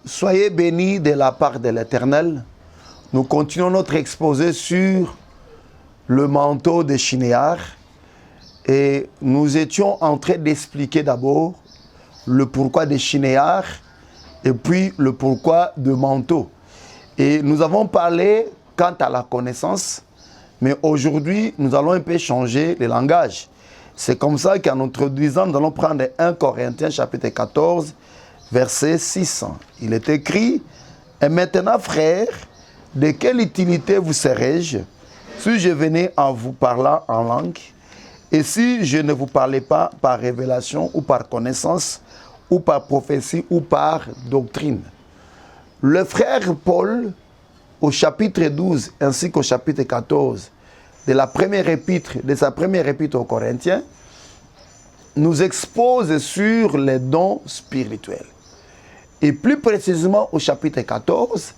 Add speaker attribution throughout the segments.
Speaker 1: Soyez bénis de la part de l'Éternel. Nous continuons notre exposé sur le manteau de Shinéar. Et nous étions en train d'expliquer d'abord le pourquoi de Shinéar et puis le pourquoi de manteau. Et nous avons parlé quant à la connaissance, mais aujourd'hui, nous allons un peu changer le langage. C'est comme ça qu'en introduisant, nous allons prendre 1 Corinthiens chapitre 14, verset 6. Il est écrit, « Et maintenant, frères, de quelle utilité vous serais-je si je venais en vous parlant en langue, et si je ne vous parlais pas par révélation ou par connaissance, ou par prophétie ou par doctrine ?» Le frère Paul, au chapitre 12 ainsi qu'au chapitre 14 de sa première épître aux Corinthiens, nous expose sur les dons spirituels. Et plus précisément au chapitre 14,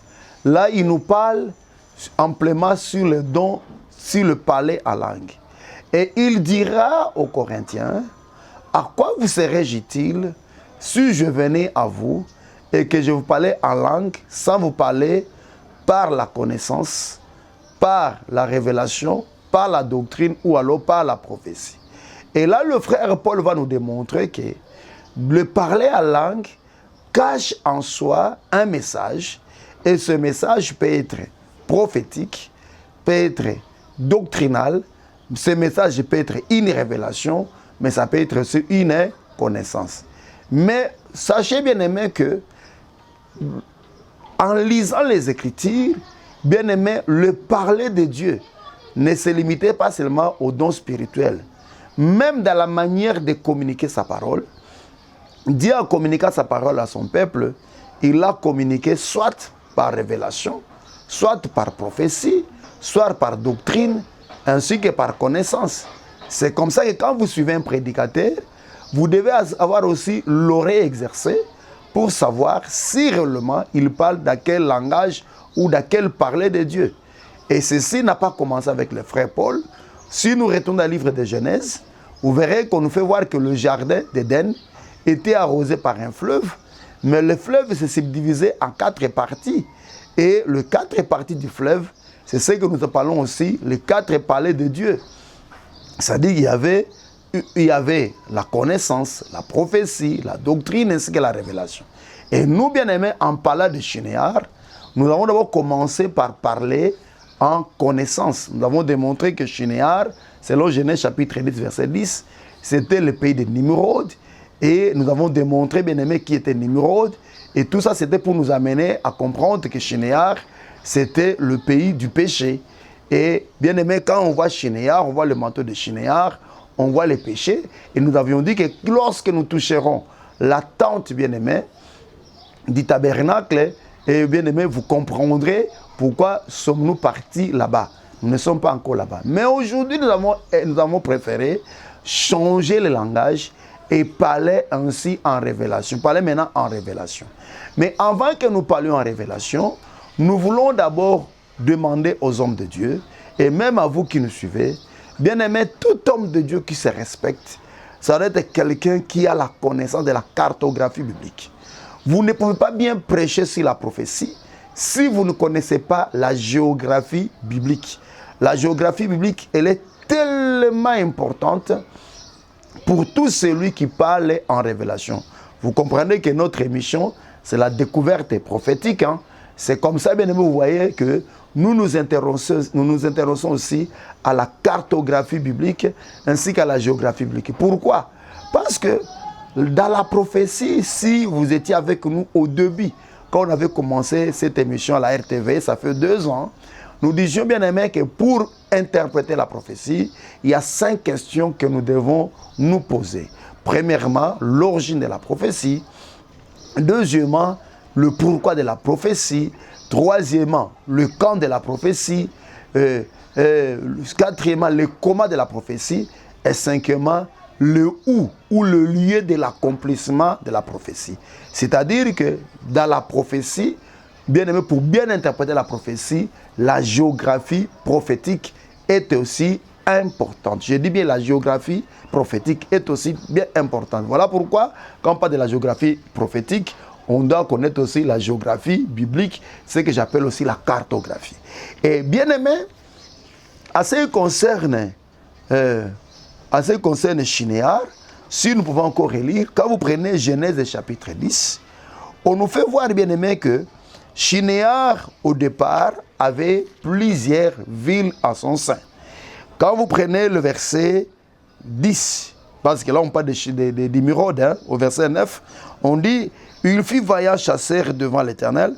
Speaker 1: là il nous parle amplement sur les dons, sur le parler en langue. Et il dira aux Corinthiens, « À quoi vous serais-je utile si je venais à vous et que je vous parlais en langue sans vous parler par la connaissance, par la révélation, par la doctrine ou alors par la prophétie. » Et là, le frère Paul va nous démontrer que le parler en langue cache en soi un message, et ce message peut être prophétique, peut être doctrinal, ce message peut être une révélation, mais ça peut être aussi une connaissance. Mais sachez bien aimé que en lisant les Écritures, bien aimé, le parler de Dieu ne se limitait pas seulement aux dons spirituels. Même dans la manière de communiquer sa parole, Dieu a communiqué sa parole à son peuple, il l'a communiqué soit par révélation, soit par prophétie, soit par doctrine, ainsi que par connaissance. C'est comme ça que quand vous suivez un prédicateur, vous devez avoir aussi l'oreille exercée pour savoir si réellement il parle dans quel langage ou dans quel parler de Dieu. Et ceci n'a pas commencé avec le frère Paul. Si nous retournons dans le livre de Genèse, vous verrez qu'on nous fait voir que le jardin d'Éden était arrosé par un fleuve, mais le fleuve s'est subdivisé en 4 parties. Et les 4 parties du fleuve, c'est ce que nous appelons aussi les 4 palais de Dieu. C'est-à-dire qu'il y avait la connaissance, la prophétie, la doctrine ainsi que la révélation. Et nous, bien aimés, en parlant de Shinéar, nous avons d'abord commencé par parler en connaissance. Nous avons démontré que Shinéar, selon Genèse chapitre 10, verset 10, c'était le pays de Nimrod. Et nous avons démontré, bien aimé, qui était Nimrod. Et tout ça, c'était pour nous amener à comprendre que Shinéar, c'était le pays du péché. Et bien aimé, quand on voit Shinéar, on voit le manteau de Shinéar, on voit les péchés. Et nous avions dit que lorsque nous toucherons la tente, bien aimé, du tabernacle, et bien aimé, vous comprendrez pourquoi sommes-nous partis là-bas. Nous ne sommes pas encore là-bas. Mais aujourd'hui, nous avons préféré changer le langage et parler ainsi en révélation. Parler maintenant en révélation. Mais avant que nous parlions en révélation, nous voulons d'abord demander aux hommes de Dieu, et même à vous qui nous suivez, bien aimé, tout homme de Dieu qui se respecte, ça doit être quelqu'un qui a la connaissance de la cartographie biblique. Vous ne pouvez pas bien prêcher sur la prophétie si vous ne connaissez pas la géographie biblique. La géographie biblique, elle est tellement importante pour tout celui qui parle en révélation. Vous comprenez que notre émission, c'est la découverte prophétique. C'est comme ça, bien aimé, vous voyez que nous nous intéressons aussi à la cartographie biblique ainsi qu'à la géographie biblique. Pourquoi? Parce que dans la prophétie, si vous étiez avec nous au début, quand on avait commencé cette émission à la RTV, ça fait 2 ans, nous disions, bien aimé, que pour interpréter la prophétie, il y a 5 questions que nous devons nous poser. Premièrement, l'origine de la prophétie. Deuxièmement, le pourquoi de la prophétie. Troisièmement, le quand de la prophétie. Quatrièmement, le comment de la prophétie. Et cinquièmement, le où ou le lieu de l'accomplissement de la prophétie. C'est-à-dire que dans la prophétie, bien aimé, pour bien interpréter la prophétie, la géographie prophétique est aussi importante. Je dis bien la géographie prophétique est aussi bien importante. Voilà pourquoi, quand on parle de la géographie prophétique, on doit connaître aussi la géographie biblique, ce que j'appelle aussi la cartographie. Et bien aimé, à ce qui concerne Shinéar, si nous pouvons encore relire, quand vous prenez Genèse chapitre 10, on nous fait voir, bien aimé, que Shinéar, au départ, avait plusieurs villes à son sein. Quand vous prenez le verset 10, parce que là on parle de Nimrod, hein, au verset 9, on dit « Il fit vaillant chasseur devant l'Éternel ».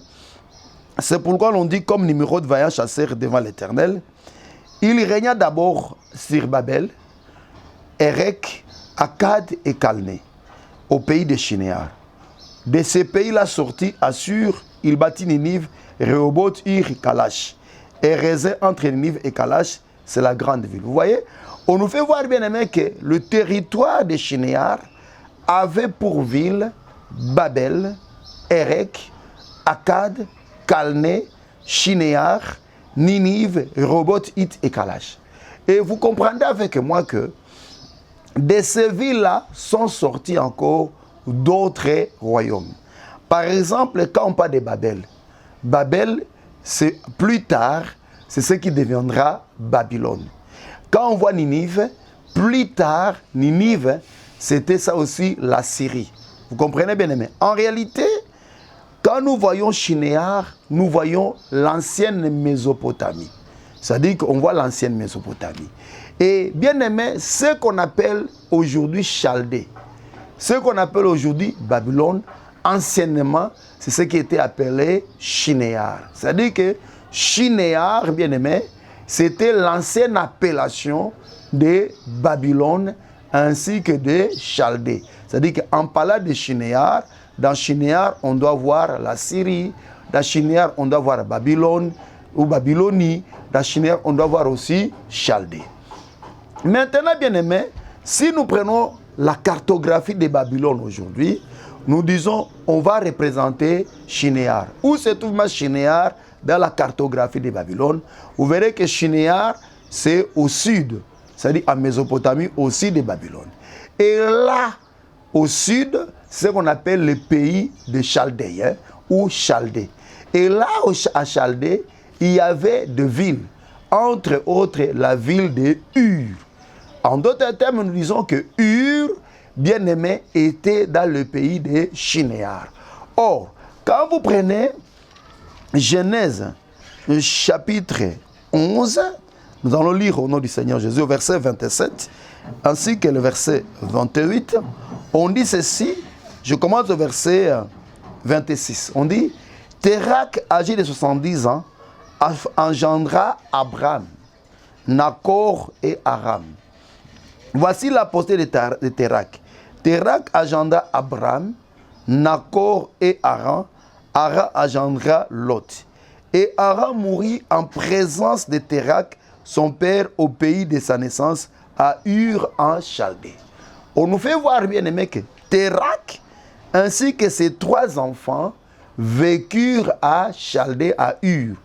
Speaker 1: C'est pourquoi l'on dit comme Nimrod vaillant chasseur devant l'Éternel. Il régna d'abord sur Babel, Érec, Akkad et Calné, au pays de Shinéar. De ces pays-là sortis, Assur, il bâtit Ninive, Rehoboth, Ir, Kalash. Et Rézé entre Ninive et Kalash, c'est la grande ville. Vous voyez, on nous fait voir bien aimé que le territoire de Shinéar avait pour ville Babel, Érec, Akkad, Calné, Shinéar, Ninive, Rehoboth, It et Kalash. Et vous comprendrez avec moi que de ces villes-là sont sortis encore d'autres royaumes. Par exemple, quand on parle de Babel, Babel, c'est plus tard, c'est ce qui deviendra Babylone. Quand on voit Ninive, plus tard, Ninive, c'était ça aussi la Syrie. Vous comprenez bien aimé? En réalité, quand nous voyons Shinéar, nous voyons l'ancienne Mésopotamie. C'est-à-dire qu'on voit l'ancienne Mésopotamie. Et bien aimé, ce qu'on appelle aujourd'hui Chaldée, ce qu'on appelle aujourd'hui Babylone, anciennement, c'est ce qui était appelé Shinéar. C'est-à-dire que Shinéar, bien aimé, c'était l'ancienne appellation de Babylone ainsi que de Chaldée. C'est-à-dire qu'en parlant de Shinéar, dans Shinéar, on doit voir la Syrie, dans Shinéar, on doit voir Babylone ou Babylonie, dans Shinéar, on doit voir aussi Chaldée. Maintenant, bien aimé, si nous prenons la cartographie de Babylone aujourd'hui, nous disons, on va représenter Shinéar. Où se trouve Shinéar dans la cartographie de Babylone? Vous verrez que Shinéar, c'est au sud, c'est-à-dire en Mésopotamie, au sud de Babylone. Et là, au sud, c'est ce qu'on appelle le pays de Chaldée, hein, ou Chaldée. Et là, à Chaldée, il y avait deux villes, entre autres la ville de Ur. En d'autres termes, nous disons que Ur, bien aimé, était dans le pays de Shinéar. Or, quand vous prenez Genèse chapitre 11, nous allons lire au nom du Seigneur Jésus au verset 27, ainsi que le verset 28, on dit ceci, je commence au verset 26, on dit « Térak, âgé de 70 ans, engendra Abraham, Nakor et Aram. Voici la postérité de Térak. Térak engendra Abraham, Nakor et Aram. Aram engendra Lot. Et Aram mourut en présence de Térak, son père, au pays de sa naissance, à Ur en Chaldée. On nous fait voir bien aimé que Térak, ainsi que ses trois enfants, vécurent à Chaldée, à Ur.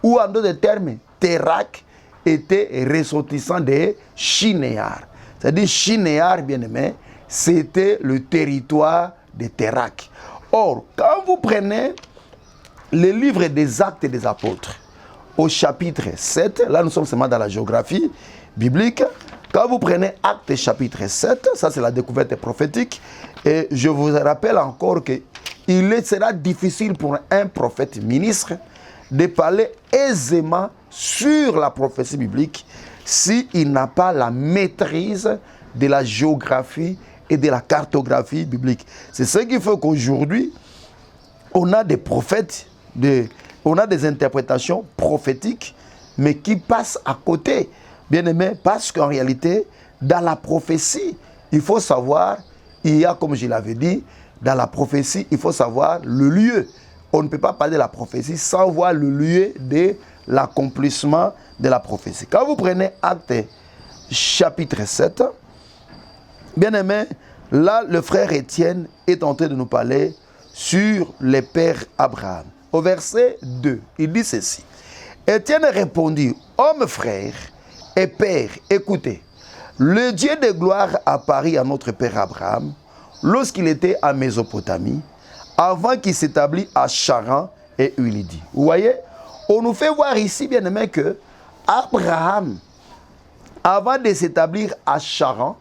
Speaker 1: Ou en d'autres termes, Térak était ressortissant de Shinéar. C'est-à-dire Shinéar, bien aimé, c'était le territoire de Térak. Or, quand vous prenez le livre des Actes des Apôtres, au chapitre 7, là nous sommes seulement dans la géographie biblique, quand vous prenez Actes chapitre 7, ça c'est la découverte prophétique, et je vous rappelle encore qu'il sera difficile pour un prophète ministre de parler aisément sur la prophétie biblique s'il n'a pas la maîtrise de la géographie et de la cartographie biblique. C'est ce qui fait qu'aujourd'hui, on a des prophètes, on a des interprétations prophétiques, mais qui passent à côté, bien aimé, parce qu'en réalité, dans la prophétie, il faut savoir, il y a, comme je l'avais dit, dans la prophétie, il faut savoir le lieu. On ne peut pas parler de la prophétie sans voir le lieu de l'accomplissement de la prophétie. Quand vous prenez Actes chapitre 7, bien aimé, là le frère Étienne est en train de nous parler sur les pères Abraham. Au verset 2, il dit ceci. Étienne répondit, homme frère et père, écoutez, le Dieu de gloire apparut à notre père Abraham lorsqu'il était en Mésopotamie, avant qu'il s'établisse à Charan et où il dit. Vous voyez, on nous fait voir ici, bien aimé, que Abraham, avant de s'établir à Charan,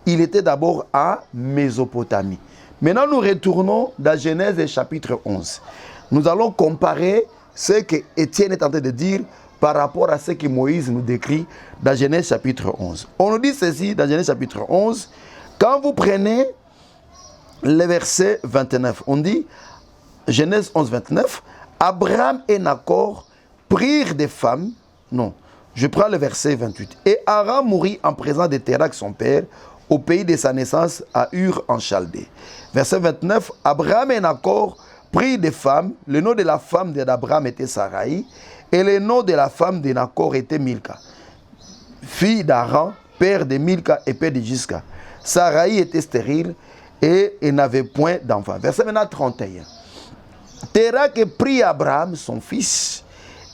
Speaker 1: il était d'abord en Mésopotamie. Maintenant, nous retournons dans Genèse chapitre 11. Nous allons comparer ce que Étienne est en train de dire par rapport à ce que Moïse nous décrit dans Genèse chapitre 11. On nous dit ceci dans Genèse chapitre 11. Quand vous prenez le verset 29, on dit, Genèse 11, 29, Abraham et Nacor prirent des femmes. Non, je prends le verset 28. Et Haran mourut en présence de Térak, son père, au pays de sa naissance, à Ur en Chaldée. Verset 29, Abraham et Nacor prirent des femmes. Le nom de la femme d'Abraham était Sarai, et le nom de la femme de Nacor était Milka, fille d'Haran, père de Milka et père de Jiska. Sarai était stérile et n'avait point d'enfant. Verset maintenant 31. Térak prit Abraham, son fils,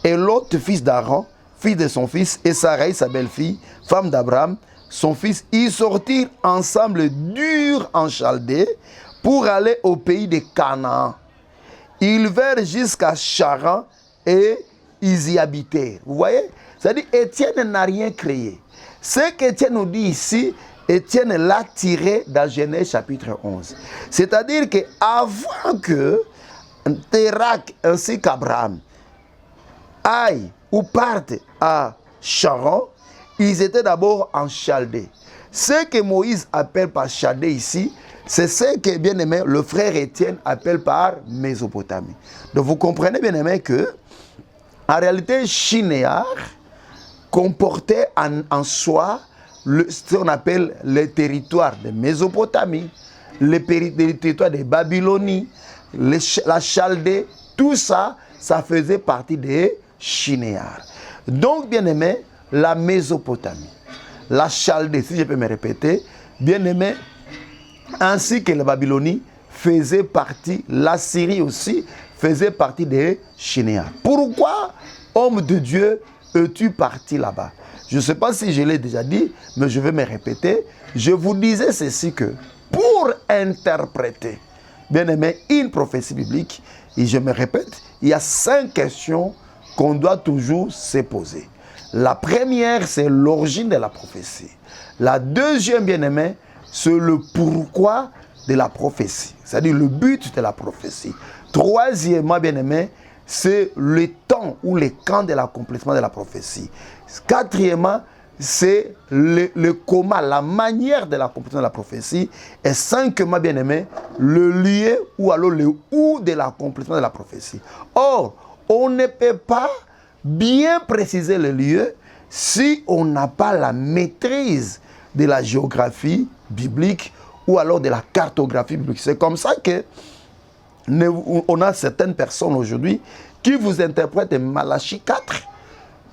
Speaker 1: et l'autre fils d'Haran, fils de son fils, et Sarai, sa belle-fille, femme d'Abraham, son fils. Ils sortirent ensemble d'Ur en Chaldée pour aller au pays de Canaan. Ils vinrent jusqu'à Charan et ils y habitèrent. Vous voyez? C'est-à-dire Étienne n'a rien créé. Ce qu'Étienne nous dit ici, Étienne l'a tiré dans Genèse chapitre 11. C'est-à-dire qu'avant que Térak ainsi qu'Abraham aillent ou partent à Charan, ils étaient d'abord en Chaldée. Ce que Moïse appelle par Chaldée ici, c'est ce que, bien aimé, le frère Étienne appelle par Mésopotamie. Donc vous comprenez, bien aimé, que en réalité, Shinéar comportait en soi ce qu'on appelle le territoire de Mésopotamie, le territoire de Babylonie, la Chaldée, tout ça, ça faisait partie de Shinéar. Donc, bien aimé, la Mésopotamie, la Chaldée, si je peux me répéter, bien aimé, ainsi que la Babylonie, faisait partie, la Syrie aussi, faisait partie de Shinéar. Pourquoi, homme de Dieu, es-tu parti là-bas? Je ne sais pas si je l'ai déjà dit, mais je vais me répéter. Je vous disais ceci que pour interpréter, bien aimé, une prophétie biblique, et je me répète, il y a 5 questions qu'on doit toujours se poser. La première, c'est l'origine de la prophétie. La deuxième, bien aimé, c'est le pourquoi de la prophétie, c'est-à-dire le but de la prophétie. Troisièmement, bien aimé, c'est le temps ou le camp de l'accomplissement de la prophétie. Quatrièmement, c'est le comment, la manière de l'accomplissement de la prophétie. Et cinquièmement, bien aimé, le lieu ou alors le où de l'accomplissement de la prophétie. Or, on ne peut pas bien préciser le lieu si on n'a pas la maîtrise de la géographie biblique ou alors de la cartographie biblique. C'est comme ça que on a certaines personnes aujourd'hui qui vous interprètent Malachie 4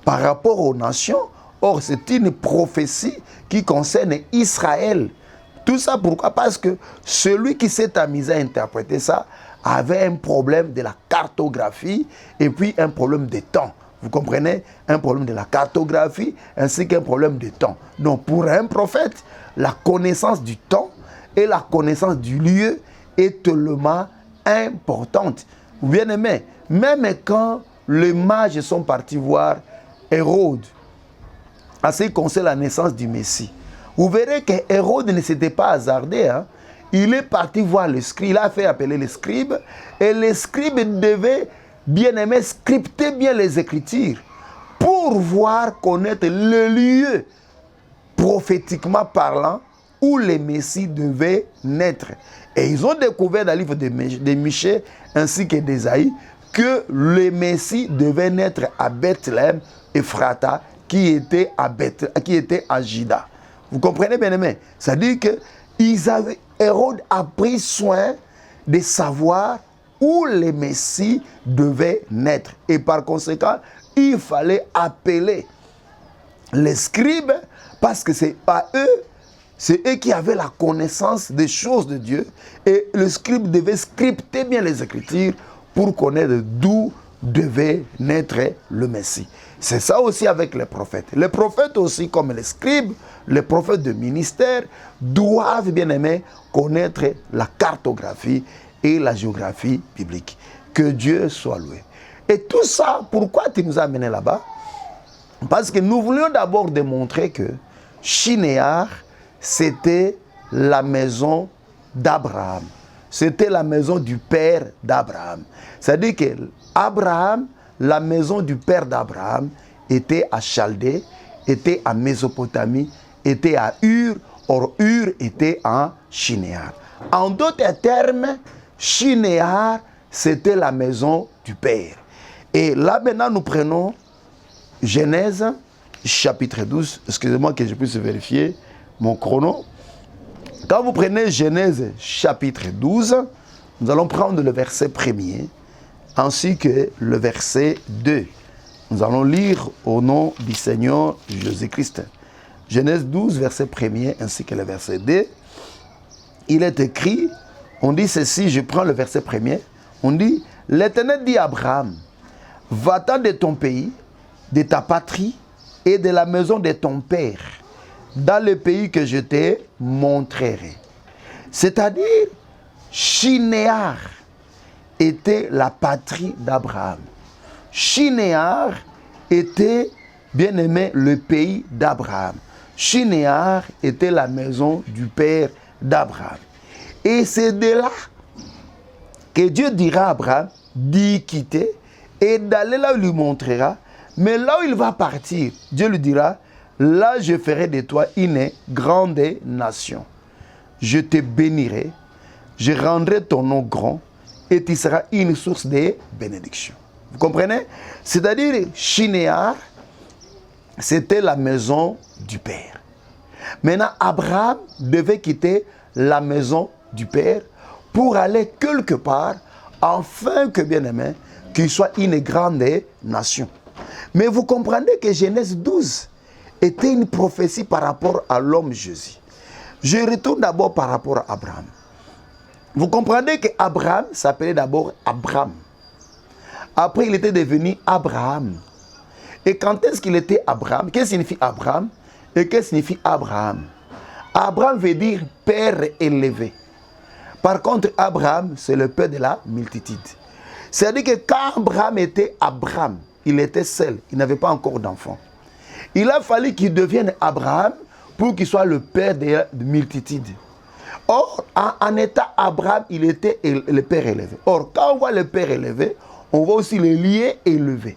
Speaker 1: par rapport aux nations. Or, c'est une prophétie qui concerne Israël. Tout ça pourquoi? Parce que celui qui s'est amusé à interpréter ça avait un problème de la cartographie et puis un problème de temps. Vous comprenez? Un problème de la cartographie ainsi qu'un problème de temps. Donc, pour un prophète, la connaissance du temps et la connaissance du lieu est tellement importante. Bien aimé, même quand les mages sont partis voir Hérode, à ce qui concerne la naissance du Messie, vous verrez que Hérode ne s'était pas hasardé. Hein? Il est parti voir le scribe, il a fait appeler les scribes, et les scribes devaient, bien aimé, scripter bien les Écritures pour voir, connaître le lieu, prophétiquement parlant, où le Messie devait naître. Et ils ont découvert dans le livre de Michée ainsi que d'Ésaïe que le Messie devait naître à Bethléem, Ephrata, qui était à Juda. Vous comprenez, bien aimé? C'est-à-dire que Hérode a pris soin de savoir où le Messie devait naître. Et par conséquent, il fallait appeler les scribes parce que c'est pas eux. C'est eux qui avaient la connaissance des choses de Dieu. Et le scribe devait scripter bien les Écritures pour connaître d'où devait naître le Messie. C'est ça aussi avec les prophètes. Les prophètes aussi, comme les scribes, les prophètes de ministère, doivent, bien aimé, connaître la cartographie et la géographie biblique. Que Dieu soit loué. Et tout ça, pourquoi tu nous as amenés là-bas? Parce que nous voulions d'abord démontrer que Shinéar, c'était la maison d'Abraham. C'était la maison du père d'Abraham. C'est-à-dire que Abraham, la maison du père d'Abraham, était à Chaldée, était à Mésopotamie, était à Ur. Or, Ur était en Shinéar. En d'autres termes, Shinéar, c'était la maison du père. Et là, maintenant, nous prenons Genèse, chapitre 12. Excusez-moi que je puisse vérifier mon chrono. Quand vous prenez Genèse, chapitre 12, nous allons prendre le verset 1er, ainsi que le verset 2. Nous allons lire au nom du Seigneur Jésus-Christ. Genèse 12, verset 1er, ainsi que le verset 2. Il est écrit, on dit ceci, je prends le verset 1er, on dit, l'Éternel dit à Abraham, va-t'en de ton pays, de ta patrie et de la maison de ton père, dans le pays que je te montrerai. C'est-à-dire, Shinéar était la patrie d'Abraham. Shinéar était, bien aimé, le pays d'Abraham. Shinéar était la maison du père d'Abraham. Et c'est de là que Dieu dira à Abraham d'y quitter et d'aller là où il lui montrera. Mais là où il va partir, Dieu lui dira, là je ferai de toi une grande nation. Je te bénirai, je rendrai ton nom grand et tu seras une source de bénédiction. Vous comprenez? C'est-à-dire, Shinéar, c'était la maison du père. Maintenant, Abraham devait quitter la maison du père pour aller quelque part, afin que, bien aimé, qu'il soit une grande nation. Mais vous comprenez que Genèse 12 était une prophétie par rapport à l'homme Jésus. Je retourne d'abord par rapport à Abraham. Vous comprenez qu'Abraham s'appelait d'abord Abram. Après, il était devenu Abraham. Et quand est-ce qu'il était Abraham? Qu'est-ce que signifie Abraham? Et qu'est-ce que signifie Abraham? Abraham veut dire père élevé. Par contre, Abraham, c'est le père de la multitude. C'est-à-dire que quand Abraham était Abraham, il était seul, il n'avait pas encore d'enfant. Il a fallu qu'il devienne Abraham pour qu'il soit le père de multitude. Or, en état Abraham, il était le père élevé. Or, quand on voit le père élevé, on voit aussi le lié élevé.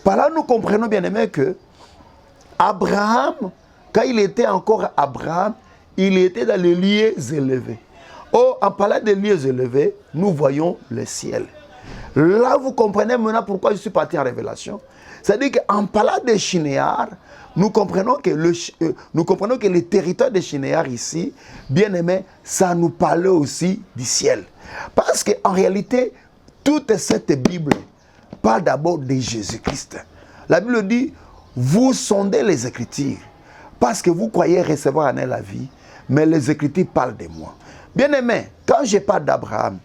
Speaker 1: Par là, nous comprenons bien aimé que Abraham, quand il était encore Abraham, il était dans les lieux élevés. Or, en parlant des lieux élevés, nous voyons le ciel. Là, vous comprenez maintenant pourquoi je suis parti en révélation. C'est-à-dire qu'en parlant de Shinéar, nous comprenons que le territoire de Shinéar ici, bien aimé, ça nous parlait aussi du ciel. Parce qu'en réalité, toute cette Bible parle d'abord de Jésus-Christ. La Bible dit, vous sondez les Écritures, parce que vous croyez recevoir en elle la vie, mais les Écritures parlent de moi. Bien aimé, quand je parle d'Abraham,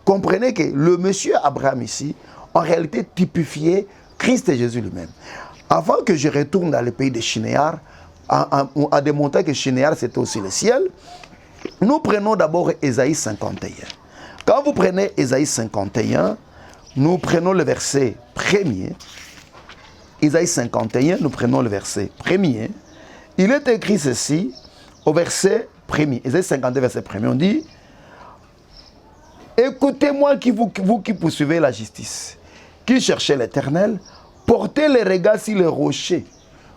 Speaker 1: comprenez que le monsieur Abraham ici, en réalité typifiait Christ et Jésus lui-même. Avant que je retourne dans le pays de Shinéar, à démontrer que Shinéar c'était aussi le ciel, nous prenons d'abord Ésaïe 51. Quand vous prenez Ésaïe 51, nous prenons le verset 1er. Ésaïe 51, nous prenons le verset 1er. Il est écrit ceci au verset 1er. Ésaïe 52, verset 1er, on dit, écoutez-moi vous qui poursuivez la justice, qui cherchez l'Éternel, portez les regards sur les rochers,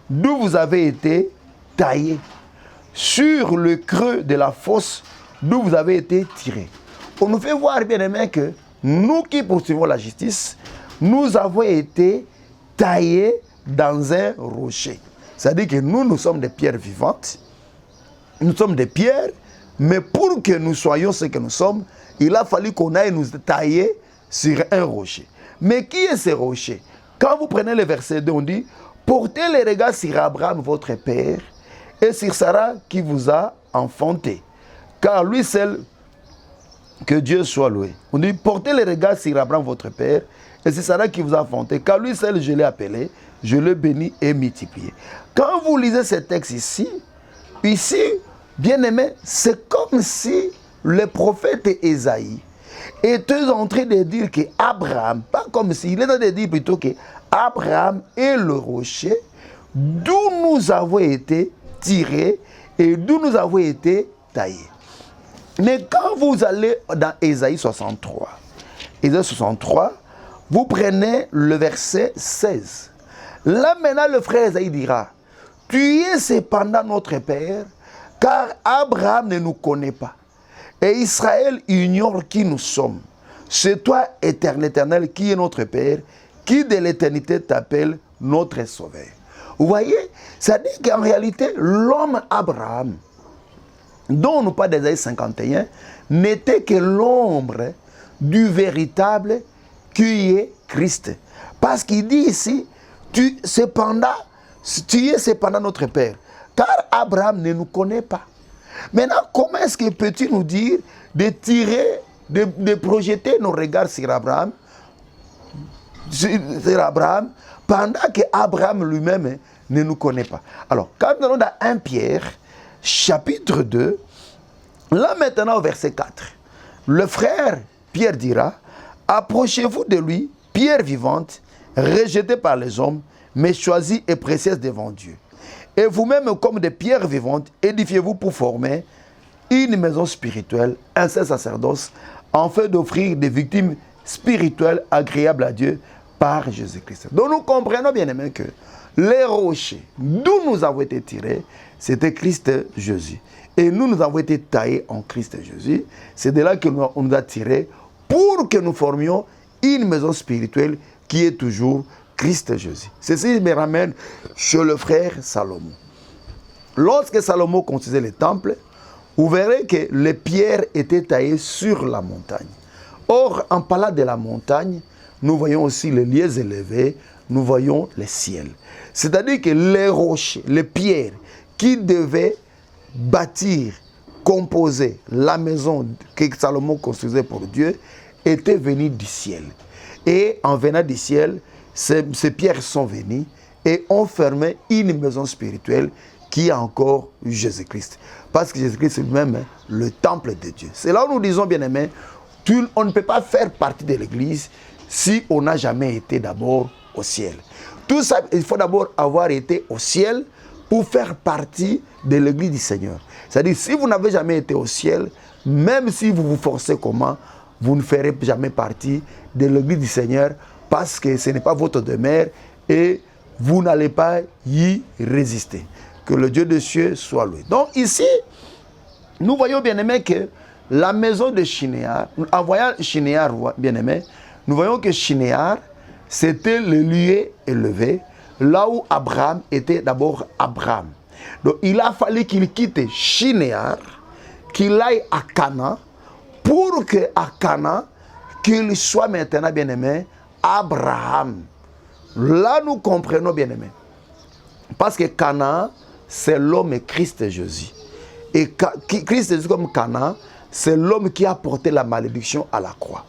Speaker 1: d'où vous avez été taillés, sur le creux de la fosse, d'où vous avez été tirés. On nous fait voir, bien aimé, que nous qui poursuivons la justice, nous avons été taillés dans un rocher. C'est-à-dire que nous sommes des pierres vivantes, nous sommes des pierres, mais pour que nous soyons ce que nous sommes, il a fallu qu'on aille nous tailler sur un rocher. Mais qui est ce rocher? Quand vous prenez le verset 2, on dit, portez les regards sur Abraham, votre père, et sur Sarah qui vous a enfanté. Car lui seul, que Dieu soit loué. On dit, portez les regards sur Abraham, votre père, et c'est Sarah qui vous a enfanté. Car lui seul, je l'ai appelé, je l'ai béni et multiplié. Quand vous lisez ce texte ici, bien aimé, c'est comme si le prophète Ésaïe était en train de dire que Abraham, pas comme s'il est en train de dire plutôt que Abraham est le rocher d'où nous avons été tirés et d'où nous avons été taillés. Mais quand vous allez dans Ésaïe 63, vous prenez le verset 16. Là maintenant le frère Ésaïe dira, tu es cependant notre Père, car Abraham ne nous connaît pas. Et Israël ignore qui nous sommes. C'est toi, Éternel, qui est notre Père, qui de l'éternité t'appelle notre Sauveur. Vous voyez, ça dit qu'en réalité, l'homme Abraham, dont nous parle d'Ésaïe 51, n'était que l'ombre du véritable qui est Christ. Parce qu'il dit ici, tu es cependant notre Père, car Abraham ne nous connaît pas. Maintenant, comment est-ce que peux-tu nous dire de tirer, de projeter nos regards sur Abraham, pendant que Abraham lui-même ne nous connaît pas? Alors, quand nous allons dans 1 Pierre, chapitre 2, là maintenant au verset 4, le frère Pierre dira, approchez-vous de lui, pierre vivante, rejetée par les hommes, mais choisie et précieuse devant Dieu. Et vous-même, comme des pierres vivantes, édifiez-vous pour former une maison spirituelle, un saint sacerdoce, afin d'offrir des victimes spirituelles agréables à Dieu par Jésus-Christ. Donc nous comprenons bien aimé que les rochers d'où nous avons été tirés, c'était Christ Jésus. Et nous avons été taillés en Christ Jésus. C'est de là qu'on nous a tirés pour que nous formions une maison spirituelle qui est toujours Christ Jésus. Ceci me ramène chez le frère Salomon. Lorsque Salomon construisait le temple, vous verrez que les pierres étaient taillées sur la montagne. Or, en parlant de la montagne, nous voyons aussi les lieux élevés, nous voyons le ciel. C'est-à-dire que les rochers, les pierres qui devaient bâtir, composer la maison que Salomon construisait pour Dieu, étaient venues du ciel. Et en venant du ciel, ces pierres sont venues et ont fermé une maison spirituelle qui est encore Jésus-Christ. Parce que Jésus-Christ est lui-même le temple de Dieu. C'est là où nous disons, bien aimé, on ne peut pas faire partie de l'église si on n'a jamais été d'abord au ciel. Tout ça, il faut d'abord avoir été au ciel pour faire partie de l'église du Seigneur. C'est-à-dire, si vous n'avez jamais été au ciel, même si vous vous forcez comment, vous ne ferez jamais partie de l'église du Seigneur parce que ce n'est pas votre demeure et vous n'allez pas y résister. Que le Dieu des cieux soit loué. Donc ici, nous voyons bien aimé que la maison de Shinéar, en voyant Shinéar, bien aimé, nous voyons que Shinéar, c'était le lieu élevé, là où Abraham était d'abord Abraham. Donc il a fallu qu'il quitte Shinéar, qu'il aille à Canaan, pour qu'à Canaan, qu'il soit maintenant, bien aimé, Abraham. Là, nous comprenons, bien aimé. Parce que Canaan, c'est l'homme Christ Jésus. Et Christ Jésus comme Canaan, c'est l'homme qui a porté la malédiction à la croix.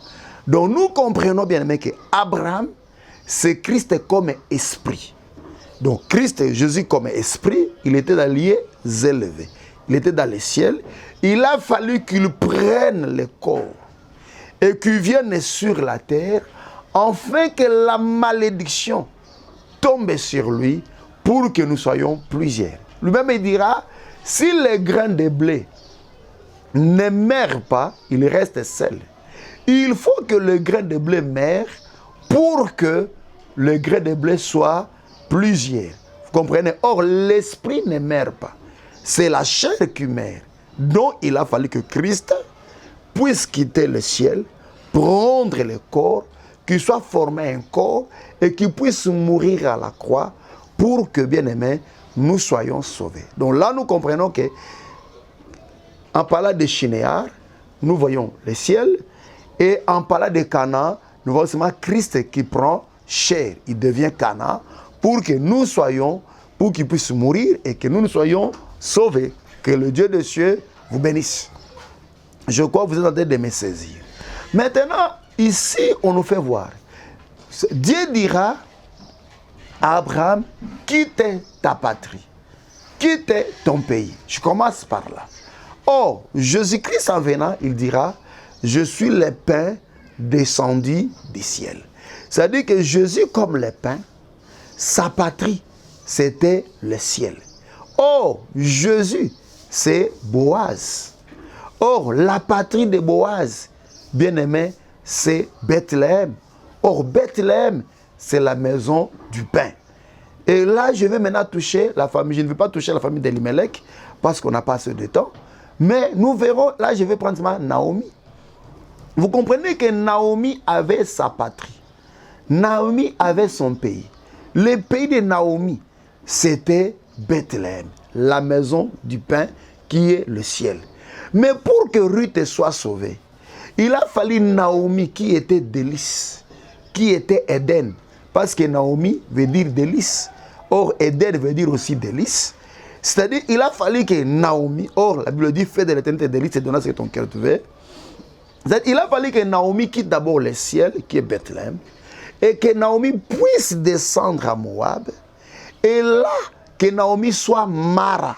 Speaker 1: Donc nous comprenons, bien aimé, que Abraham, c'est Christ comme esprit. Donc Christ Jésus comme esprit, il était dans les lieux élevés. Il était dans les ciels. Il a fallu qu'il prenne le corps et qu'il vienne sur la terre afin que la malédiction tombe sur lui pour que nous soyons plusieurs. Lui-même il dira, si les grains de blé ne meurent pas, il reste seul. Il faut que le grain de blé meure pour que le grain de blé soit plusieurs. Vous comprenez? Or, l'esprit ne meurt pas. C'est la chair qui meurt. Donc, il a fallu que Christ puisse quitter le ciel, prendre le corps, qu'il soit formé un corps et qu'il puisse mourir à la croix pour que, bien aimé, nous soyons sauvés. Donc là, nous comprenons que, en parlant de Shinéar, nous voyons le ciel, et en parlant de Canaan, nous voyons seulement Christ qui prend chair. Il devient Canaan pour que nous soyons, pour qu'il puisse mourir et que nous soyons sauvés. Que le Dieu des cieux vous bénisse. Je crois que vous êtes en train de me saisir. Maintenant, ici, on nous fait voir. Dieu dira à Abraham, quitte ta patrie, quitte ton pays. Je commence par là. Or, Jésus-Christ en venant, il dira, je suis le pain descendu du ciel. C'est-à-dire que Jésus, comme le pain, sa patrie, c'était le ciel. Or, Jésus, c'est Boaz. Or, la patrie de Boaz, bien-aimé, c'est Bethléem. Or, Bethléem, c'est la maison du pain. Et là, je vais maintenant toucher la famille. Je ne vais pas toucher la famille d'Elimelech parce qu'on n'a pas assez de temps. Mais nous verrons, là, je vais prendre Naomi. Vous comprenez que Naomi avait sa patrie. Naomi avait son pays. Le pays de Naomi, c'était Bethléem, la maison du pain qui est le ciel. Mais pour que Ruth soit sauvée, il a fallu Naomi qui était délice, qui était Éden. Parce que Naomi veut dire délice. Or, Éden veut dire aussi délice. C'est-à-dire, il a fallu que Naomi, or, la Bible dit, fais de l'éternité délice et donne ce que ton cœur te veut. Il a fallu que Naomi quitte d'abord le ciel, qui est Bethléem, et que Naomi puisse descendre à Moab, et là, que Naomi soit Mara,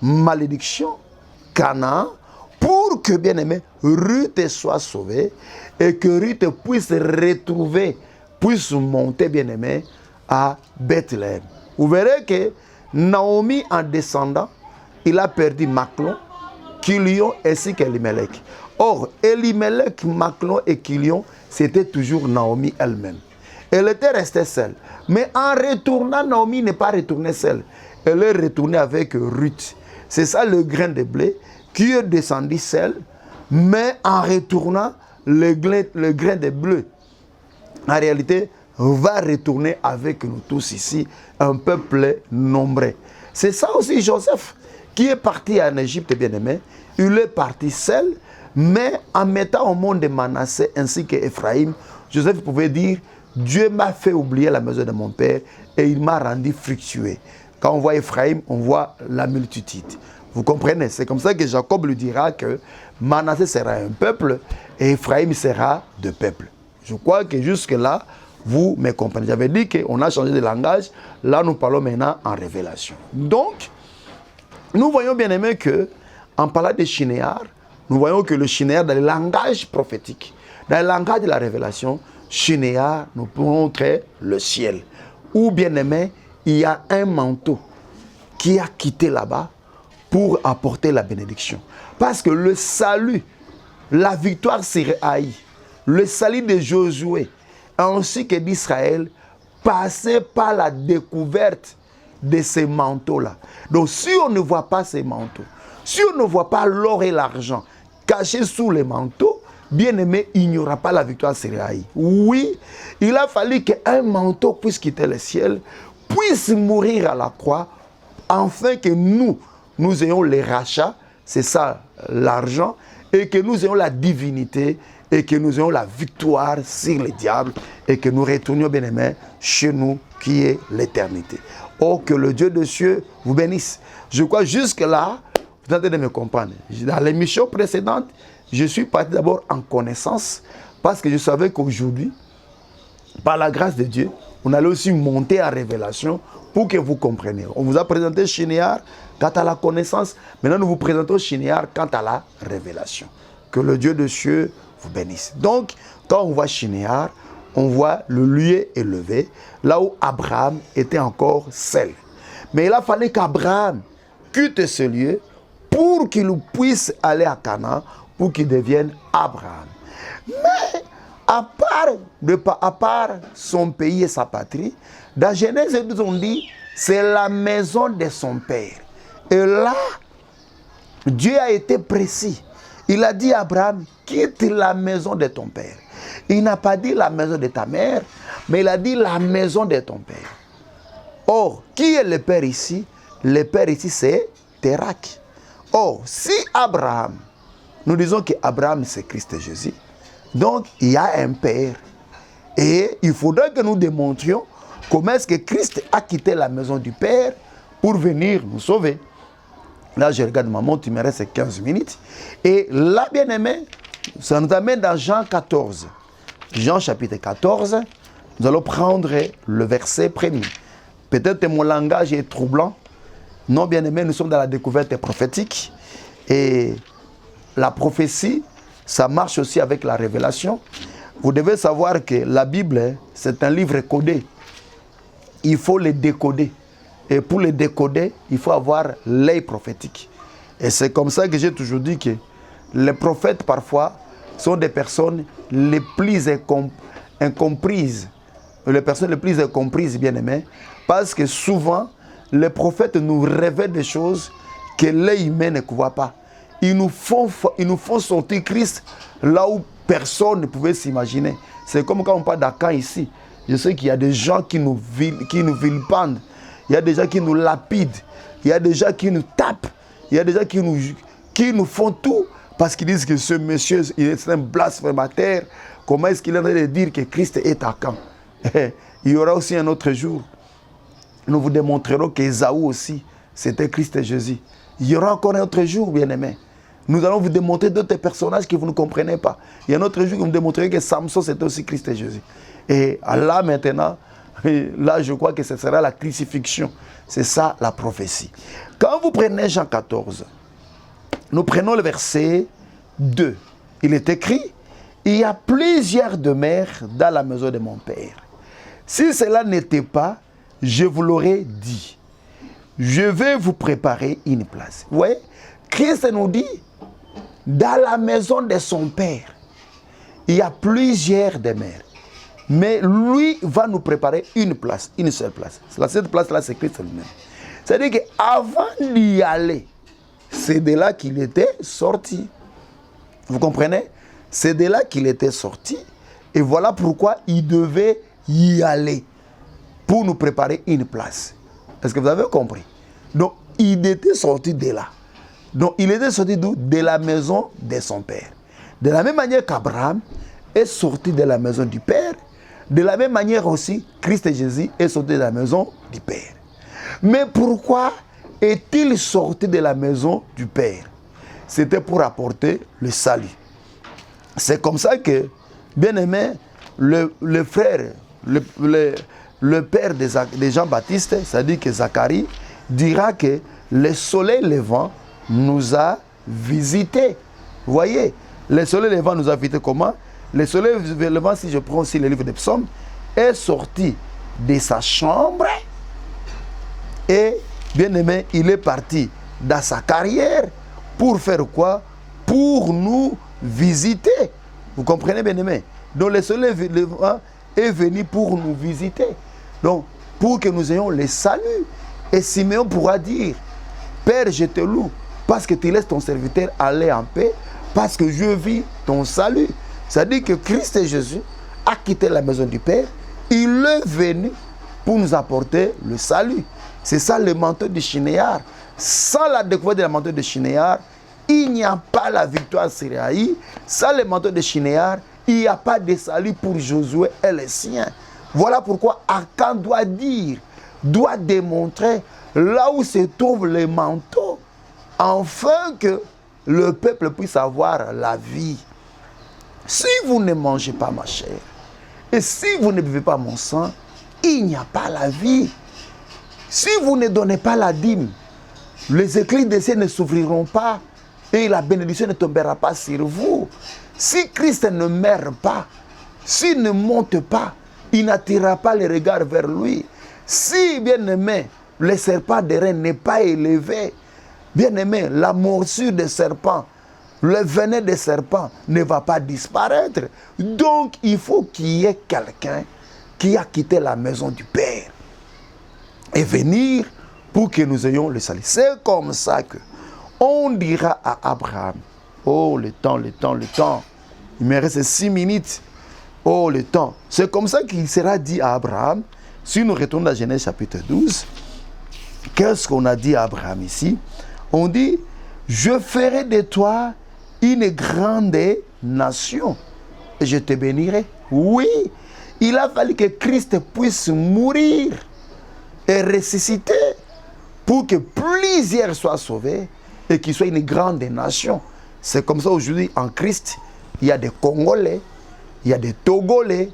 Speaker 1: malédiction, Canaan, pour que, bien aimé, Ruth soit sauvée, et que Ruth puisse retrouver, puisse monter, bien aimé, à Bethléem. Vous verrez que Naomi, en descendant, il a perdu Maclon, Kilion ainsi qu'Elimelech. Or, Elimelech, Maclon et Kilion, c'était toujours Naomi elle-même. Elle était restée seule. Mais en retournant, Naomi n'est pas retournée seule. Elle est retournée avec Ruth. C'est ça le grain de blé qui est descendu seul, mais en retournant, le grain de blé, en réalité, va retourner avec nous tous ici, un peuple nombreux. C'est ça aussi Joseph, qui est parti en Égypte, bien-aimé. Il est parti seul, mais en mettant au monde de Manassé ainsi qu'Ephraïm, Joseph pouvait dire, Dieu m'a fait oublier la maison de mon père et il m'a rendu fructueux. Quand on voit Ephraïm, on voit la multitude. Vous comprenez? C'est comme ça que Jacob lui dira que Manassé sera un peuple et Ephraïm sera deux peuples. Je crois que jusque-là, vous me comprenez. J'avais dit qu'on a changé de langage. Là, nous parlons maintenant en révélation. Donc, nous voyons bien aimé que, en parlant de Shinéar, nous voyons que le Shinéar, dans le langage prophétique, dans le langage de la révélation, Shinéar nous montre le ciel. Où, bien aimé, il y a un manteau qui a quitté là-bas pour apporter la bénédiction. Parce que le salut, la victoire sur Haï, le salut de Josué, ainsi que d'Israël, passait par la découverte de ces manteaux-là. Donc si on ne voit pas ces manteaux, si on ne voit pas l'or et l'argent cachés sous les manteaux, bien aimé, il n'y aura pas la victoire sur Haï. Oui, il a fallu qu'un manteau puisse quitter le ciel, puisse mourir à la croix, afin que nous ayons les rachats, c'est ça l'argent, et que nous ayons la divinité, et que nous ayons la victoire sur le diable, et que nous retournions, bien aimé, chez nous, qui est l'éternité. Oh, que le Dieu de cieux vous bénisse. Je crois jusque-là, vous êtes en train de me comprendre. Dans l'émission précédente, je suis parti d'abord en connaissance, parce que je savais qu'aujourd'hui, par la grâce de Dieu, on allait aussi monter en révélation pour que vous compreniez. On vous a présenté Shinéar quant à la connaissance. Maintenant, nous vous présentons Shinéar quant à la révélation. Que le Dieu de cieux vous bénisse. Donc, quand on voit Shinéar, on voit le lieu élevé, là où Abraham était encore seul. Mais il a fallu qu'Abraham quitte ce lieu pour qu'il puisse aller à Canaan, pour qu'il devienne Abraham. Mais, à part son pays et sa patrie, dans Genèse, nous on dit, c'est la maison de son père. Et là, Dieu a été précis. Il a dit à Abraham, quitte la maison de ton père. Il n'a pas dit la maison de ta mère, mais il a dit la maison de ton père. Or, qui est le père ici? Le père ici, c'est Térak. Or, si Abraham, nous disons qu'Abraham, c'est Christ Jésus, donc il y a un père. Et il faudrait que nous démontrions comment est-ce que Christ a quitté la maison du père pour venir nous sauver. Là, je regarde ma montre, il me reste 15 minutes. Et là, bien aimé, ça nous amène dans Jean 14. Jean chapitre 14, nous allons prendre le verset premier. Peut-être que mon langage est troublant. Non, bien aimé, nous sommes dans la découverte prophétique. Et la prophétie, Ça marche aussi avec la révélation. Vous devez savoir que la Bible, c'est un livre codé. Il faut le décoder. Et pour le décoder, il faut avoir l'œil prophétique. Et c'est comme ça que j'ai toujours dit que les prophètes, parfois, sont des personnes les plus incomprises. Les personnes les plus incomprises, bien aimées. Parce que souvent, les prophètes nous révèlent des choses que l'œil humain ne voit pas. Ils nous font sortir Christ là où personne ne pouvait s'imaginer. C'est comme quand on parle d'Acan ici. Je sais qu'il y a des gens qui nous vilipendent. Il y a des gens qui nous lapident. Il y a des gens qui nous tapent. Il y a des gens qui nous font tout parce qu'ils disent que ce monsieur est un blasphémateur. Comment est-ce qu'il est en train de dire que Christ est Acan? Il y aura aussi un autre jour. Nous vous démontrerons qu'Ésaü aussi, c'était Christ et Jésus. Il y aura encore un autre jour, bien-aimés. Nous allons vous démontrer d'autres personnages que vous ne comprenez pas. Il y a un autre jour que vous démontrerez que Samson, c'était aussi Christ et Jésus. Et là, maintenant, là, je crois que ce sera la crucifixion. C'est ça, la prophétie. Quand vous prenez Jean 14, nous prenons le verset 2. Il est écrit, « Il y a plusieurs demeures dans la maison de mon Père. Si cela n'était pas, je vous l'aurais dit. Je vais vous préparer une place. » Vous voyez, Christ nous dit, dans la maison de son Père, il y a plusieurs demeures. Mais lui va nous préparer une place, une seule place. Cette place-là, c'est Christ lui-même. C'est-à-dire qu'avant d'y aller, c'est de là qu'il était sorti. Vous comprenez? C'est de là qu'il était sorti. Et voilà pourquoi il devait y aller pour nous préparer une place. Est-ce que vous avez compris? Donc, il était sorti de là. Donc, il était sorti d'où? De la maison de son père. De la même manière qu'Abraham est sorti de la maison du Père, de la même manière aussi, Christ et Jésus est sorti de la maison du Père. Mais pourquoi est-il sorti de la maison du Père? C'était pour apporter le salut. C'est comme ça que, bien aimé, le frère, le père de Jean-Baptiste, c'est-à-dire que Zacharie, dira que le soleil levant nous a visités. Vous voyez, le soleil levant nous a visités comment? Le soleil levant, si je prends aussi le livre des psaumes, est sorti de sa chambre et, bien aimé, il est parti dans sa carrière pour faire quoi? Pour nous visiter. Vous comprenez, bien aimé? Donc le soleil levant est venu pour nous visiter. Donc, pour que nous ayons le salut. Et Siméon pourra dire, Père, je te loue, parce que tu laisses ton serviteur aller en paix, parce que je vis ton salut. C'est-à-dire que Christ et Jésus a quitté la maison du Père. Il est venu pour nous apporter le salut. C'est ça le manteau de Shinéar. Sans la découverte de la manteau de Shinéar, il n'y a pas la victoire syriaïque. Sans le manteau de Shinéar, il n'y a pas de salut pour Josué et les siens. Voilà pourquoi Akan doit dire, doit démontrer là où se trouve le manteau, afin que le peuple puisse avoir la vie. Si vous ne mangez pas ma chair, et si vous ne buvez pas mon sang, il n'y a pas la vie. Si vous ne donnez pas la dîme, les écluses des cieux ne s'ouvriront pas et la bénédiction ne tombera pas sur vous. Si Christ ne meurt pas, s'il ne monte pas, il n'attirera pas les regards vers lui. Si, bien aimé, le serpent de reine n'est pas élevé, bien aimé, la morsure des serpents, le venin des serpents ne va pas disparaître. Donc, il faut qu'il y ait quelqu'un qui a quitté la maison du Père et venir pour que nous ayons le salut. C'est comme ça que on dira à Abraham, oh le temps, le temps, le temps, il me reste 6 minutes, oh le temps. C'est comme ça qu'il sera dit à Abraham, si nous retournons à Genèse chapitre 12, qu'est-ce qu'on a dit à Abraham ici? On dit, je ferai de toi une grande nation et je te bénirai. Oui, il a fallu que Christ puisse mourir et ressusciter pour que plusieurs soient sauvés et qu'il soit une grande nation. C'est comme ça aujourd'hui en Christ, il y a des Congolais, il y a des Togolais,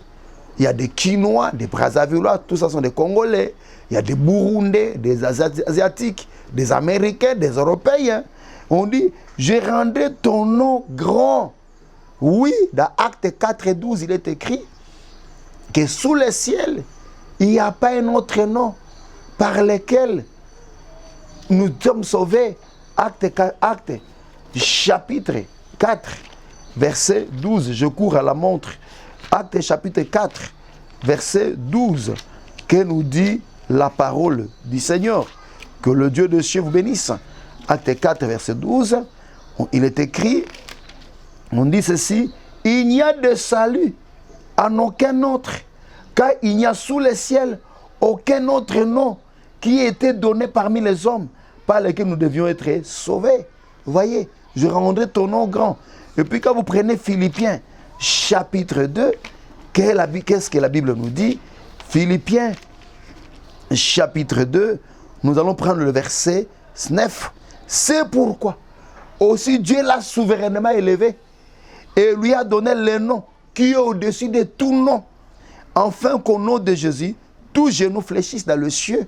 Speaker 1: il y a des Quinois, des Brazzavillois, tout ça sont des Congolais, il y a des Burundais, des Asiatiques, des Américains, des Européens. On dit, je rendrai ton nom grand. Oui, dans Acte 4 et 12, il est écrit que sous le ciel, il n'y a pas un autre nom par lequel nous sommes sauvés. Acte chapitre 4, verset 12. Je cours à la montre. Acte chapitre 4, verset 12, que nous dit la parole du Seigneur. Que le Dieu de cieux vous bénisse. Acte 4, verset 12, il est écrit, on dit ceci, il n'y a de salut en aucun autre, car il n'y a sous le ciel aucun autre nom qui ait été donné parmi les hommes par lesquels nous devions être sauvés. Vous voyez, je rendrai ton nom grand. Et puis quand vous prenez Philippiens chapitre 2, qu'est-ce que la Bible nous dit? Philippiens chapitre 2, nous allons prendre le verset 9. C'est pourquoi aussi Dieu l'a souverainement élevé et lui a donné le nom qui est au-dessus de tout nom, afin qu'au nom de Jésus, tous genoux fléchissent dans le ciel,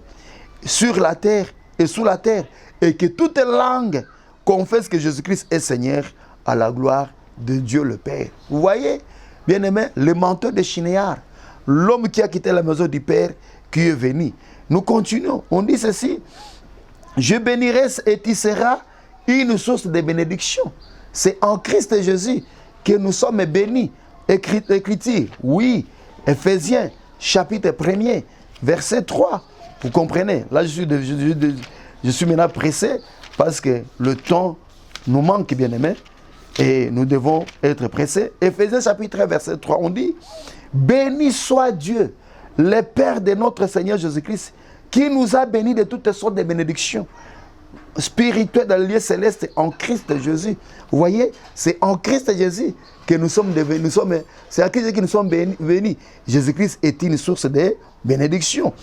Speaker 1: sur la terre et sous la terre, et que toute langue confesse que Jésus-Christ est Seigneur, à la gloire de Dieu le Père. Vous voyez, bien-aimé, le menteur de Shinéar, l'homme qui a quitté la maison du Père, qui est venu. Nous continuons, on dit ceci, je bénirai et tu seras une source de bénédiction. C'est en Christ Jésus que nous sommes bénis. Écriture, oui, Éphésiens, chapitre 1er, verset 3. Vous comprenez? Là, je suis maintenant pressé parce que le temps nous manque, bien aimé, et nous devons être pressés. Éphésiens, chapitre 1, verset 3, on dit, béni soit Dieu, le Père de notre Seigneur Jésus-Christ, qui nous a bénis de toutes sortes de bénédictions spirituelles dans le lieu céleste en Christ Jésus. Vous voyez, c'est en Christ Jésus que nous sommes devenus, c'est en Christ que nous sommes bénis. Jésus-Christ est une source de bénédiction.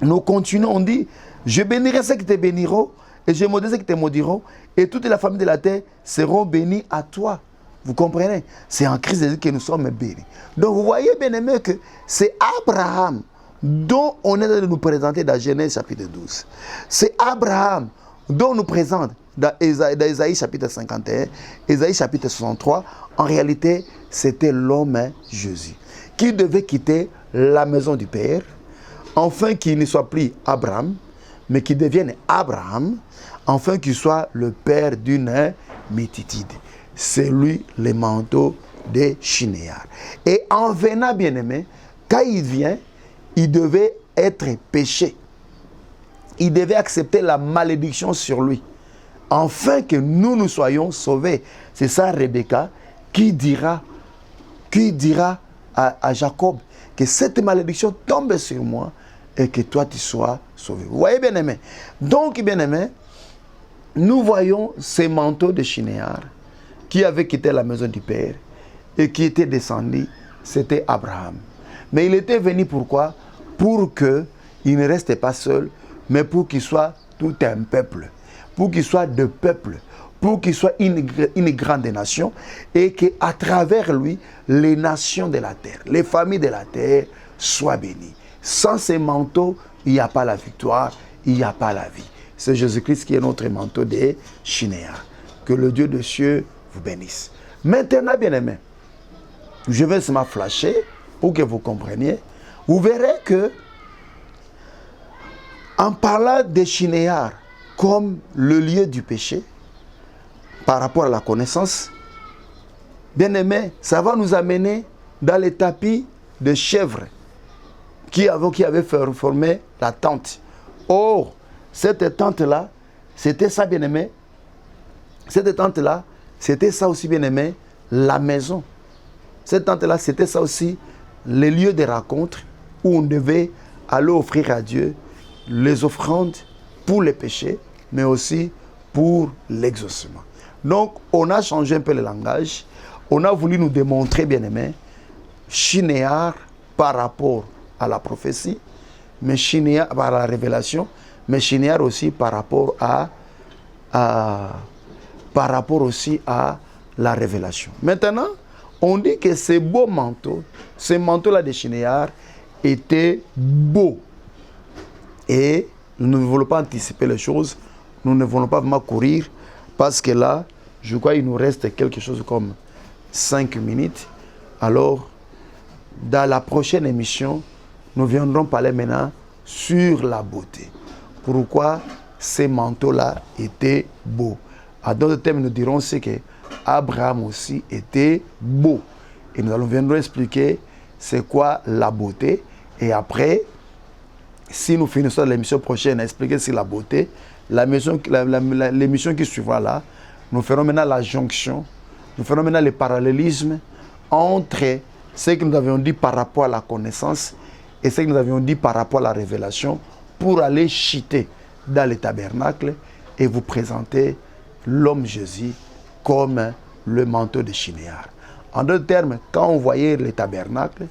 Speaker 1: Nous continuons, on dit, je bénirai ceux qui te béniront, et je maudirai ceux qui te maudiront, et toute la famille de la terre seront bénis à toi. Vous comprenez? C'est en Christ Jésus que nous sommes bénis. Donc vous voyez, bien aimé, que c'est Abraham dont on est de nous présenter dans Genèse chapitre 12. C'est Abraham dont on nous présente dans Ésaïe chapitre 51, Ésaïe chapitre 63. En réalité, c'était l'homme Jésus qui devait quitter la maison du Père, afin qu'il ne soit plus Abraham, mais qu'il devienne Abraham, afin qu'il soit le père d'une multitude. C'est lui le manteau de Shinéar. Et en venant, bien-aimé, quand il vient, il devait être péché. Il devait accepter la malédiction sur lui, afin que nous soyons sauvés. C'est ça, Rebecca, qui dira à Jacob que cette malédiction tombe sur moi et que toi tu sois sauvé. Vous voyez, bien-aimé? Donc, bien-aimé, nous voyons ce manteau de Shinéar qui avait quitté la maison du Père et qui était descendu, c'était Abraham. Mais il était venu pourquoi? Pour qu'il ne reste pas seul, mais pour qu'il soit tout un peuple, pour qu'il soit deux peuples, pour qu'il soit une grande nation, et qu'à travers lui, les nations de la terre, les familles de la terre soient bénies. Sans ces manteaux, il n'y a pas la victoire, il n'y a pas la vie. C'est Jésus-Christ qui est notre manteau de Shinéar. Que le Dieu des cieux vous bénisse. Maintenant, bien-aimés, je vais seulement flasher pour que vous compreniez. Vous verrez que, en parlant de Shinéar comme le lieu du péché, par rapport à la connaissance, bien-aimés, ça va nous amener dans les tapis de chèvres qui avaient formé la tente. Or, cette tente-là, c'était ça, bien-aimé. Cette tente-là, c'était ça aussi, bien-aimé, la maison. Cette tente-là, c'était ça aussi, les lieux de rencontre où on devait aller offrir à Dieu les offrandes pour les péchés, mais aussi pour l'exaucement. Donc, on a changé un peu le langage. On a voulu nous démontrer, bien-aimé, Shinéar par rapport à la prophétie, mais Shinéar par la révélation, mais Shinéar aussi par rapport aussi à la révélation. Maintenant, on dit que ce beau manteau, ce manteau-là de Shinéar était beau. Et nous ne voulons pas anticiper les choses, nous ne voulons pas vraiment courir, parce que là, je crois qu'il nous reste quelque chose comme 5 minutes. Alors, dans la prochaine émission, nous viendrons parler maintenant sur la beauté. Pourquoi ces manteaux-là étaient beaux. À d'autres termes, nous dirons c'est que Abraham aussi était beau. Et nous viendrons expliquer c'est quoi la beauté. Et après, si nous finissons l'émission prochaine à expliquer sur la beauté, l'émission qui suivra là, nous ferons maintenant la jonction, nous ferons maintenant le parallélisme entre ce que nous avions dit par rapport à la connaissance et ce que nous avions dit par rapport à la révélation pour aller chiter dans le tabernacle et vous présenter l'homme Jésus comme le manteau de Shinéar. En d'autres termes, quand on voyait le tabernacle,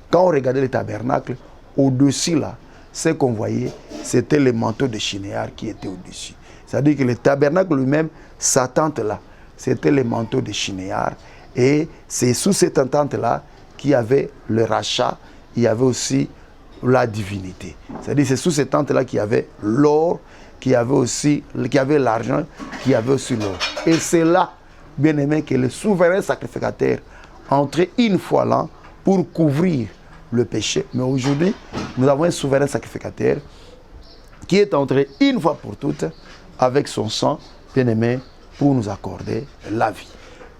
Speaker 1: quand on regardait le tabernacle, au-dessus là, ce qu'on voyait, c'était le manteau de Shinéar qui était au-dessus. C'est-à-dire que le tabernacle lui-même, sa tente là, c'était le manteau de Shinéar. Et c'est sous cette tente-là qu'il y avait le rachat, il y avait aussi la divinité. C'est-à-dire c'est sous cette tente-là qu'il y avait l'or, qu'il y avait l'argent, qu'il y avait aussi l'or. Et c'est là, bien aimé, que le souverain sacrificateur entrait une fois là pour couvrir le péché. Mais aujourd'hui, nous avons un souverain sacrificateur qui est entré une fois pour toutes avec son sang, bien aimé, pour nous accorder la vie.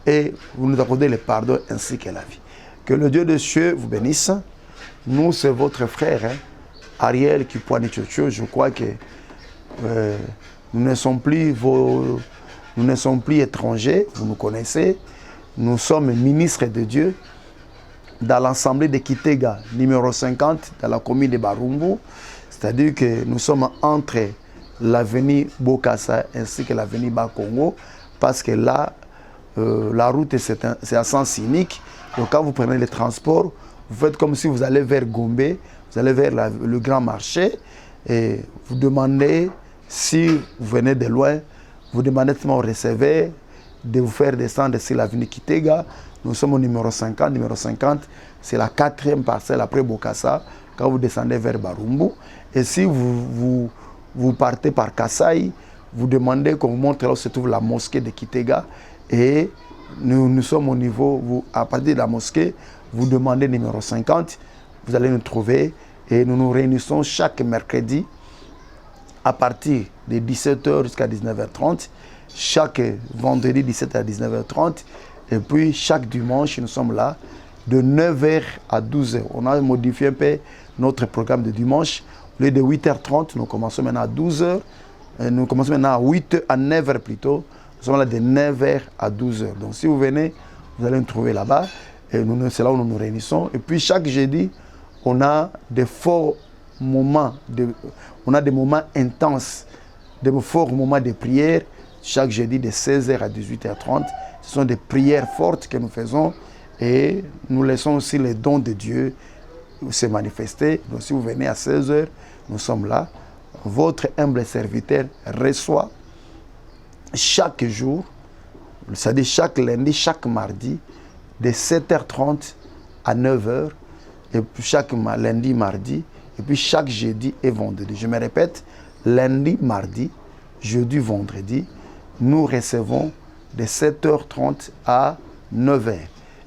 Speaker 1: Et vous nous accordez le pardon ainsi que la vie. Que le Dieu de cieux vous bénisse. Nous, c'est votre frère, Ariel Kipuani-Tchotcho. Je crois que nous ne sommes plus étrangers, vous nous connaissez. Nous sommes ministres de Dieu dans l'assemblée de Kitega, numéro 50, dans la commune de Barumbu. C'est-à-dire que nous sommes entre l'avenue Bokassa ainsi que l'avenue Bakongo, parce que là, la route c'est à sens unique. Donc quand vous prenez les transports, vous faites comme si vous allez vers Gombe, vous allez vers le grand marché, et vous demandez, si vous venez de loin, vous demandez au receveur de vous faire descendre sur l'avenue Kitega. Nous sommes au numéro 50. Numéro 50, c'est la 4e parcelle après Bokassa, quand vous descendez vers Barumbu. Et si vous partez par Kassai, vous demandez qu'on vous montre là où se trouve la mosquée de Kitega. Et nous sommes au niveau, à partir de la mosquée, vous demandez numéro 50, vous allez nous trouver. Et nous nous réunissons chaque mercredi à partir de 17h jusqu'à 19h30. Chaque vendredi, 17h à 19h30. Et puis chaque dimanche, nous sommes là de 9h à 12h. On a modifié un peu notre programme de dimanche. Au lieu de 8h30, nous commençons maintenant à 12h. Nous commençons maintenant à 9h plutôt. Nous sommes là de 9h à 12h. Donc si vous venez, vous allez nous trouver là-bas. Et c'est là où nous nous réunissons. Et puis chaque jeudi, on a des forts moments, on a des moments intenses, des forts moments de prière. Chaque jeudi de 16h à 18h30. Ce sont des prières fortes que nous faisons et nous laissons aussi les dons de Dieu se manifester. Donc si vous venez à 16h, nous sommes là. Votre humble serviteur reçoit chaque jour, c'est-à-dire chaque lundi, chaque mardi, de 7h30 à 9h, et puis chaque lundi, mardi, et puis chaque jeudi et vendredi. Je me répète, lundi, mardi, jeudi, vendredi, nous recevons de 7h30 à 9h.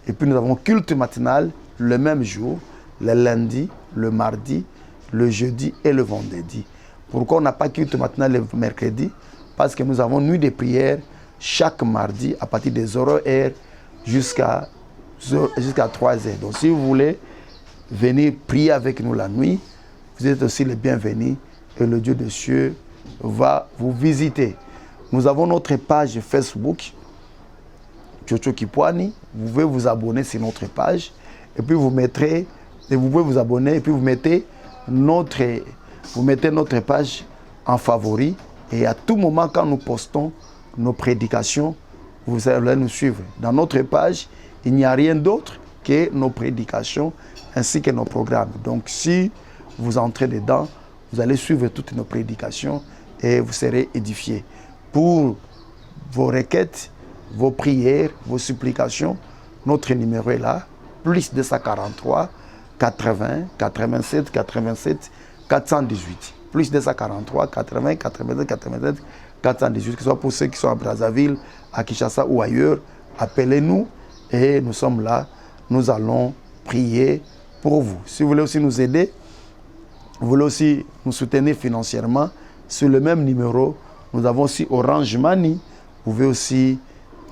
Speaker 1: Et puis nous avons culte matinal le même jour, le lundi, le mardi, le jeudi et le vendredi. Pourquoi on n'a pas culte matinal le mercredi? Parce que nous avons nuit de prière chaque mardi à partir des 0h jusqu'à 3h. Donc si vous voulez venir prier avec nous la nuit, vous êtes aussi les bienvenus et le Dieu des cieux va vous visiter. Nous avons notre page Facebook, Tchotcho Kipuani. Vous pouvez vous abonner sur notre page. Et puis vous pouvez vous abonner et puis vous mettez notre page en favori. Et à tout moment, quand nous postons nos prédications, vous allez nous suivre. Dans notre page, il n'y a rien d'autre que nos prédications ainsi que nos programmes. Donc si vous entrez dedans, vous allez suivre toutes nos prédications et vous serez édifiés. Pour vos requêtes, vos prières, vos supplications, notre numéro est là, plus 243 80 87 87 418. Plus 243 80 87 87 418, que ce soit pour ceux qui sont à Brazzaville, à Kinshasa ou ailleurs, appelez-nous et nous sommes là. Nous allons prier pour vous. Si vous voulez aussi nous aider, vous voulez aussi nous soutenir financièrement, sur le même numéro, nous avons aussi Orange Money. Vous pouvez aussi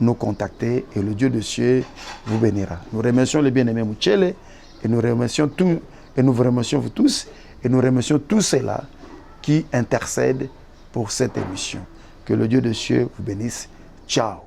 Speaker 1: nous contacter et le Dieu de cieux vous bénira. Nous remercions les bien-aimés Muchele et nous remercions tous, et nous vous remercions vous tous, et nous remercions tous ceux-là qui intercèdent pour cette émission. Que le Dieu de cieux vous bénisse. Ciao.